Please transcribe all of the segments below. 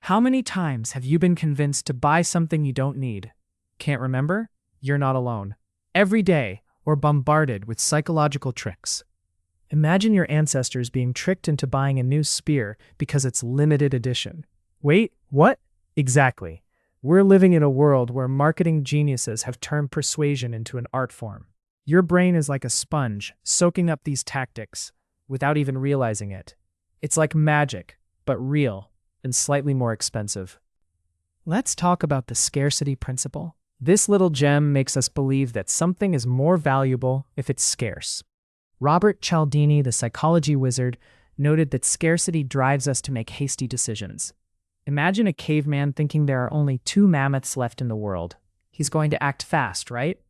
How many times have you been convinced to buy something you don't need? Can't remember? You're not alone. Every day, we're bombarded with psychological tricks. Imagine your ancestors being tricked into buying a new spear because it's limited edition. Wait, what? Exactly. We're living in a world where marketing geniuses have turned persuasion into an art form. Your brain is like a sponge, soaking up these tactics without even realizing it. It's like magic, but real and slightly more expensive. Let's talk about the scarcity principle. This little gem makes us believe that something is more valuable if it's scarce. Robert Cialdini, the psychology wizard, noted that scarcity drives us to make hasty decisions. Imagine a caveman thinking there are only 2 mammoths left in the world. He's going to act fast, right?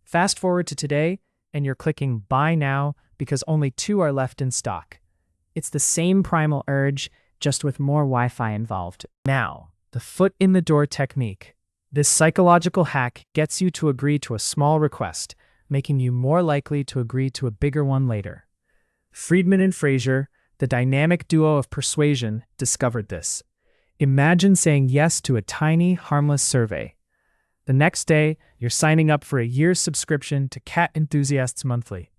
Fast forward to today, and you're clicking buy now because only 2 are left in stock. It's the same primal urge, just with more Wi-Fi involved. Now, the foot in the door technique. This psychological hack gets you to agree to a small request, making you more likely to agree to a bigger one later. Friedman and Fraser, the dynamic duo of persuasion, discovered this. Imagine saying yes to a tiny, harmless survey. The next day, you're signing up for a year's subscription to Cat Enthusiasts Monthly.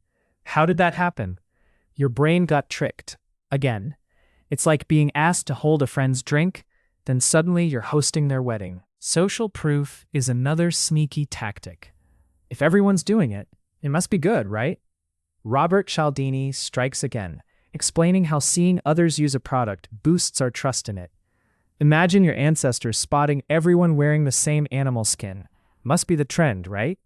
How did that happen? Your brain got tricked. Again. It's like being asked to hold a friend's drink, then suddenly you're hosting their wedding. Social proof is another sneaky tactic. If everyone's doing it, it must be good, right? Robert Cialdini strikes again, explaining how seeing others use a product boosts our trust in it. Imagine your ancestors spotting everyone wearing the same animal skin. Must be the trend, right?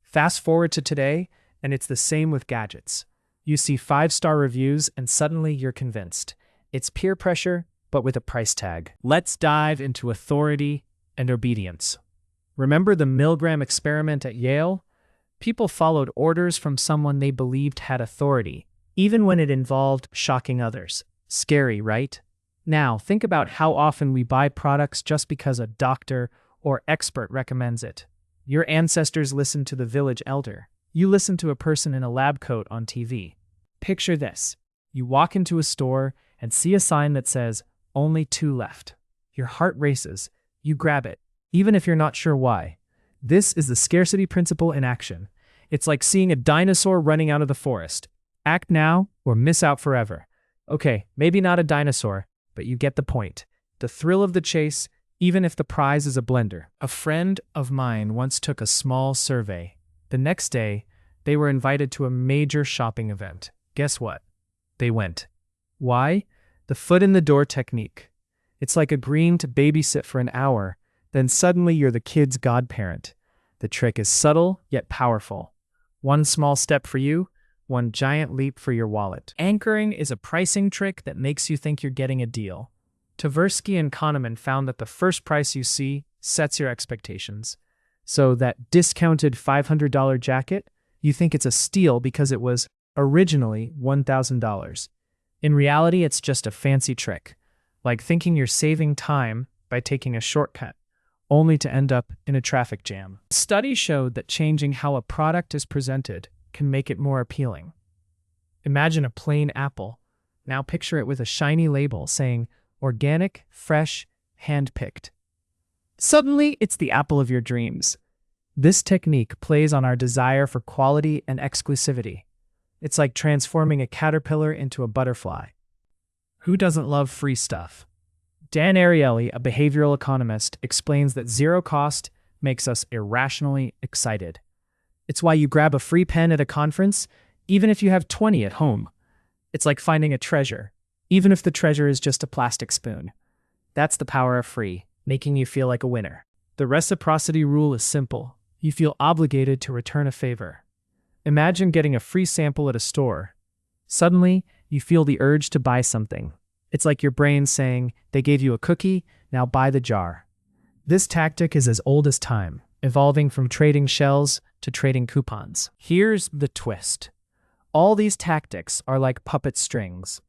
Fast forward to today, and it's the same with gadgets. You see 5-star reviews, and suddenly you're convinced. It's peer pressure, but with a price tag. Let's dive into authority and obedience. Remember the Milgram experiment at Yale? People followed orders from someone they believed had authority, even when it involved shocking others. Scary, right? Now, think about how often we buy products just because a doctor or expert recommends it. Your ancestors listened to the village elder. You listen to a person in a lab coat on TV. Picture this. You walk into a store and see a sign that says, only 2 left. Your heart races. You grab it, even if you're not sure why. This is the scarcity principle in action. It's like seeing a dinosaur running out of the forest. Act now or miss out forever. Okay, maybe not a dinosaur, but you get the point. The thrill of the chase, even if the prize is a blender. A friend of mine once took a small survey. The next day, they were invited to a major shopping event. Guess what? They went. Why? The foot in the door technique. It's like agreeing to babysit for an hour, then suddenly you're the kid's godparent. The trick is subtle, yet powerful. One small step for you, one giant leap for your wallet. Anchoring is a pricing trick that makes you think you're getting a deal. Tversky and Kahneman found that the first price you see sets your expectations. So that discounted $500 jacket, you think it's a steal because it was originally $1,000. In reality, it's just a fancy trick, like thinking you're saving time by taking a shortcut, only to end up in a traffic jam. Studies showed that changing how a product is presented can make it more appealing. Imagine a plain apple. Now picture it with a shiny label saying, organic, fresh, hand-picked. Suddenly, it's the apple of your dreams. This technique plays on our desire for quality and exclusivity. It's like transforming a caterpillar into a butterfly. Who doesn't love free stuff? Dan Ariely, a behavioral economist, explains that zero cost makes us irrationally excited. It's why you grab a free pen at a conference, even if you have 20 at home. It's like finding a treasure, even if the treasure is just a plastic spoon. That's the power of free, making you feel like a winner. The reciprocity rule is simple. You feel obligated to return a favor. Imagine getting a free sample at a store. Suddenly, you feel the urge to buy something. It's like your brain saying, they gave you a cookie, now buy the jar. This tactic is as old as time, evolving from trading shells to trading coupons. Here's the twist. All these tactics are like puppet strings.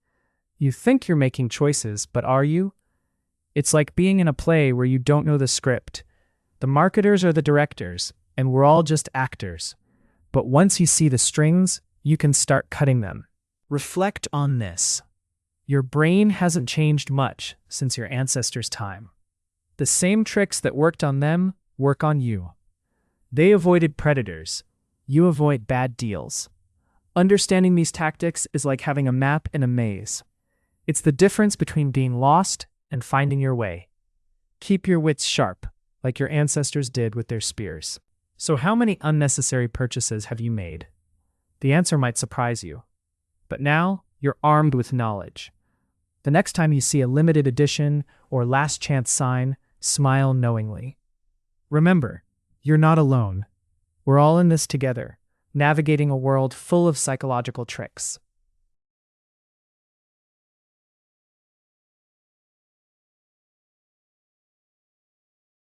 You think you're making choices, but are you? It's like being in a play where you don't know the script. The marketers are the directors, and we're all just actors. But once you see the strings, you can start cutting them. Reflect on this. Your brain hasn't changed much since your ancestors' time. The same tricks that worked on them work on you. They avoided predators. You avoid bad deals. Understanding these tactics is like having a map in a maze. It's the difference between being lost and finding your way. Keep your wits sharp, like your ancestors did with their spears. So how many unnecessary purchases have you made? The answer might surprise you. But now, you're armed with knowledge. The next time you see a limited edition or last chance sign, smile knowingly. Remember, you're not alone. We're all in this together, navigating a world full of psychological tricks.